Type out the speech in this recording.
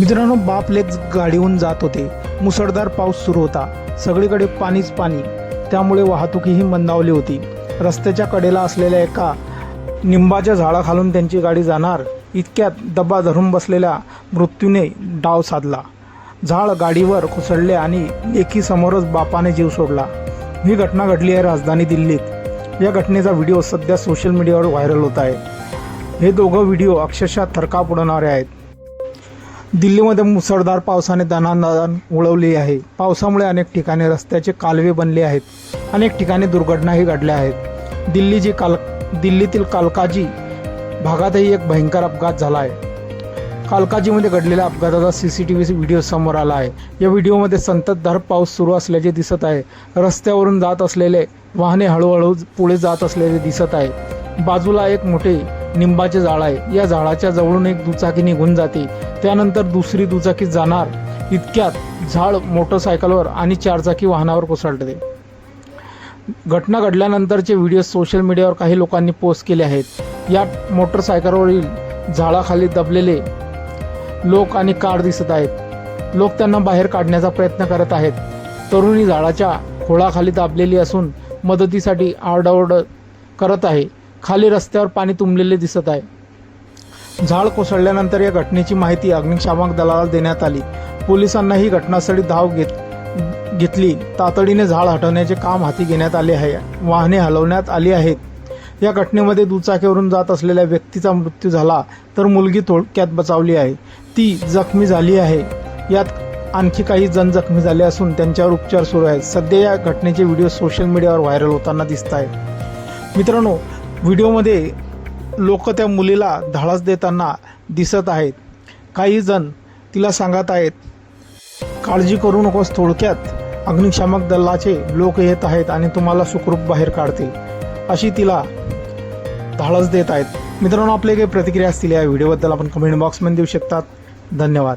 मित्रांनो, बाप लेक गाडीहून जात होते. मुसळधार पाऊस सुरू होता. सगळीकडे पाणीच पाणी. त्यामुळे वाहतूकही मंदावली होती. रस्त्याच्या कडेला असलेल्या एका निंबाच्या झाडाखालून त्यांची गाडी जाणार इतक्यात डबा धरून बसलेल्या मृत्यूने डाव साधला. झाड गाडीवर कोसळले आणि लेकीसमोरच बापाने जीव सोडला. ही घटना घडली आहे राजधानी दिल्लीत. या घटनेचा व्हिडिओ सध्या सोशल मीडियावर व्हायरल होत आहे. हे दोघं व्हिडिओ अक्षरशः थरकाप उडवणारे आहेत. दिल्लीमध्ये मुसळधार पावसाने दणाणदण उडवली आहे. पावसामुळे अनेक ठिकाणी रस्त्याचे कालवे बनले आहेत. अनेक ठिकाणी दुर्घटनाही घडल्या आहेत. दिल्लीतील कालकाजी भागातही एक भयंकर अपघात झाला आहे. कालकाजीमध्ये घडलेल्या अपघाताचा CCTV व्हिडिओ समोर आला आहे. या व्हिडिओमध्ये संततधार पाऊस सुरू असल्याचे दिसत आहे. रस्त्यावरून जात असलेले वाहने हळूहळू पुढे जात असलेले दिसत आहे. बाजूला एक मोठे निंबाचे झाड आहे. या झाडाच्या जवळून एक दुचाकी निघून जाते. त्यानंतर दुसरी दुचाकी जाणार इतक्यात झाड मोटरसायकलवर आणि चारचाकी वाहनावर कोसळते. घटना घडल्यानंतरचे व्हिडिओ सोशल मीडियावर काही लोकांनी पोस्ट केले आहेत. या मोटरसायकलवरील झाडाखाली दबलेले लोक आणि कार दिसत आहेत. लोक त्यांना बाहेर काढण्याचा प्रयत्न करत आहेत. तरुणी झाडाच्या खोळाखाली दाबलेली असून मदतीसाठी आरडाओरड करत आहे. खाली रस्त्यावर पाणी तुंबलेले दिसत आहे. झाड कोसळल्यानंतर या घटनेची माहिती अग्निशामक दलाला देण्यात आली. पोलिसांनाही घटनास्थळी धाव घेतली. तातडीने झाड हटवण्याचे काम हाती घेण्यात आले आहे. वाहने हलवण्यात आली आहेत. या घटनेमध्ये दुचाकीवरून जात असलेल्या व्यक्तीचा मृत्यू झाला तर मुलगी थोडक्यात बचावली आहे. ती जखमी झाली आहे. यात आणखी काही जण जखमी झाले असून त्यांच्यावर उपचार सुरू आहेत. सध्या या घटनेचे व्हिडिओ सोशल मीडियावर व्हायरल होताना दिसत आहेत. मित्रांनो, व्हिडिओमध्ये लोक त्या मुलीला धाडस देताना दिसत आहेत. काही जण तिला सांगत आहेत, काळजी करू नकोस, थोडक्यात अग्निशामक दलाचे लोक येत आहेत आणि तुम्हाला सुखरूप बाहेर काढतील, अशी तिला धाडस देत आहेत. मित्रांनो, आपले काही प्रतिक्रिया असतील या व्हिडिओबद्दल आपण कमेंट बॉक्समध्ये देऊ शकतात. धन्यवाद.